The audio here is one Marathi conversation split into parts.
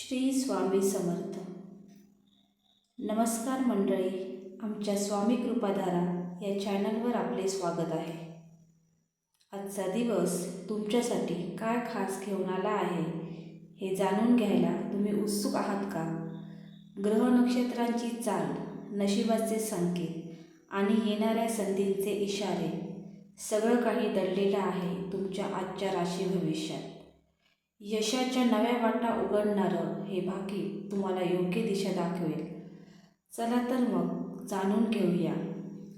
श्री स्वामी समर्थ. नमस्कार मंडळी, आमच्या स्वामी कृपाधारा या चॅनलवर आपले स्वागत आहे. आजचा दिवस तुमच्यासाठी काय खास घेऊन आला आहे हे जाणून घ्यायला तुम्ही उत्सुक आहात का? ग्रह नक्षत्रांची चाल, नशिबाचे संकेत आणि येणाऱ्या संधींचे इशारे सगळं काही दडलेलं आहे तुमच्या आजच्या राशी भविष्यात. यशाच्या नव्या वाटा उघडणारं हे भाग्य तुम्हाला योग्य दिशा दाखवेल. चला तर मग जाणून घेऊया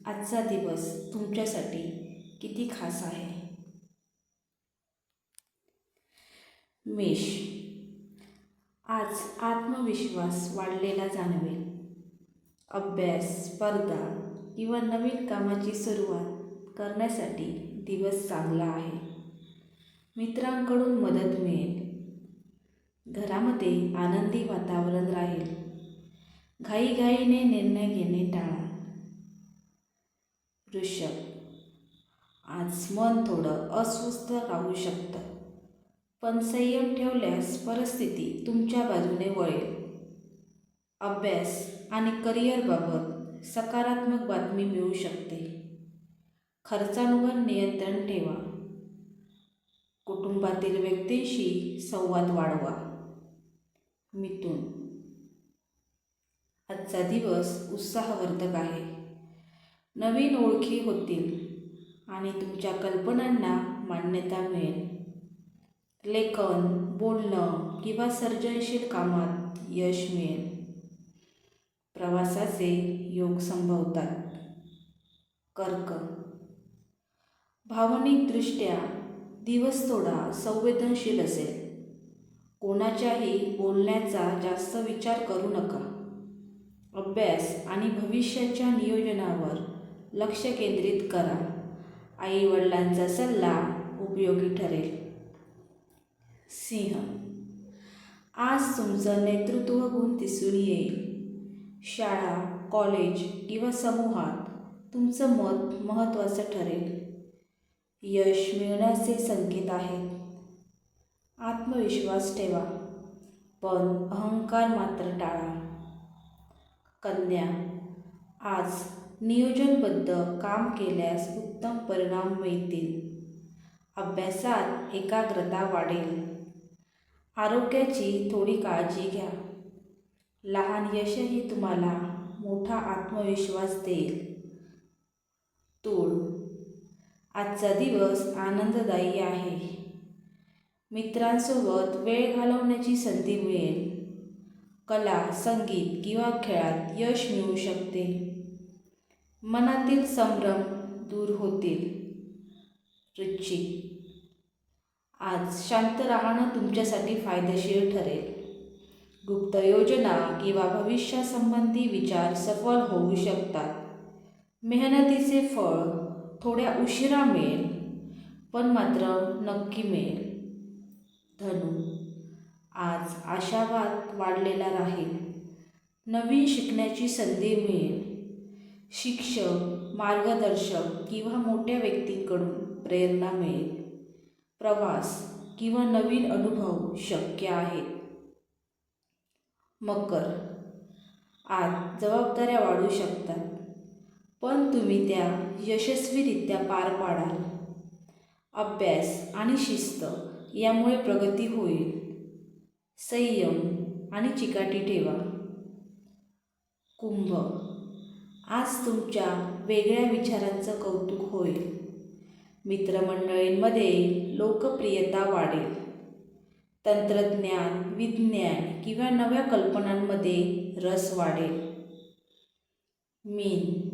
आजचा दिवस तुमच्यासाठी किती खास आहे. मेष, आज आत्मविश्वास वाढलेला जाणवेल. अभ्यास, स्पर्धा किंवा नवीन कामाची सुरुवात करण्यासाठी दिवस चांगला आहे. मित्रांकडून मदत मिळेल. घरामध्ये आनंदी वातावरण राहील. घाईघाईने निर्णय घेणे टाळा. वृषभ, आज मन थोडं अस्वस्थ राहू शकतं, पण संयम ठेवल्यास परिस्थिती तुमच्या बाजूने वळेल. अभ्यास आणि करिअरबाबत सकारात्मक बातमी मिळू शकते. खर्चांवर नियंत्रण ठेवा. कुटुंबातील व्यक्तींशी संवाद वाढवा. मिथुन, आजचा दिवस उत्साहवर्धक आहे. नवीन ओळखी होतील आणि तुमच्या कल्पनांना मान्यता मिळेल. लेखन, बोलणं किंवा सर्जनशील कामात यश मिळेल. प्रवासाचे योग संभवतात. कर्क, भावनिकदृष्ट्या दिवस थोडा संवेदनशील असेल. कोणाच्याही बोलण्याचा जास्त विचार करू नका. अभ्यास आणि भविष्याच्या नियोजनावर लक्ष केंद्रित करा. आईवडिलांचा सल्ला उपयोगी ठरेल. सिंह, आज तुमचं नेतृत्व गुण दिसून येईल. शाळा, कॉलेज किंवा समूहात तुमचं मत महत्त्वाचं ठरेल. यश मिळण्याचे संकेत आहेत. आत्मविश्वास ठेवा, पण अहंकार मात्र टाळा. कन्या, आज नियोजनबद्ध काम केल्यास उत्तम परिणाम मिळतील. अभ्यासात एकाग्रता वाढेल. आरोग्याची थोडी काळजी घ्या. लहान यशही तुम्हाला मोठा आत्मविश्वास देईल. तूळ, आजचा दिवस आनंददायी आहे. मित्रांसोबत वेळ घालवण्याची संधी मिळेल. कला, संगीत किंवा खेळात यश मिळू शकते. मनातील संभ्रम दूर होतील. वृश्चिक, आज शांत राहणं तुमच्यासाठी फायदेशीर ठरेल. गुप्त योजना किंवा भविष्यासंबंधी विचार सफल होऊ शकतात. मेहनतीचे फळ थोड्या उशिरा मिळेल, पण मात्र नक्की मिळेल. धनु, आज आशावाद वाढलेला राहील. नवीन शिकण्याची संधी मिळेल. शिक्षक, मार्गदर्शक किंवा मोठ्या व्यक्तींकडून प्रेरणा मिळेल. प्रवास किंवा नवीन अनुभव शक्य आहेत. मकर, आज जबाबदाऱ्या वाढू शकतात, पण तुम्ही त्या यशस्वीरित्या पार पाडाल. अभ्यास आणि शिस्त यामुळे प्रगती होईल. संयम आणि चिकाटी ठेवा. कुंभ, आज तुमच्या वेगळ्या विचारांचं कौतुक होईल. मित्रमंडळींमध्ये लोकप्रियता वाढेल. तंत्रज्ञान, विज्ञान किंवा नव्या कल्पनांमध्ये रस वाढेल. मीन,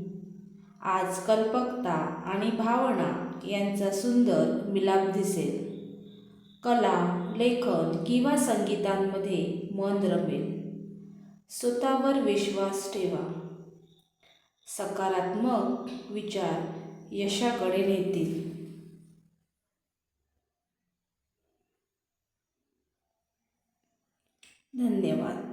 आज कल्पकता आणि भावना यांचा सुंदर मिलाप दिसेल. कला, लेखन किंवा संगीतांमध्ये मन रमेल. स्वतःवर विश्वास ठेवा. सकारात्मक विचार यशाकडे नेतील. धन्यवाद.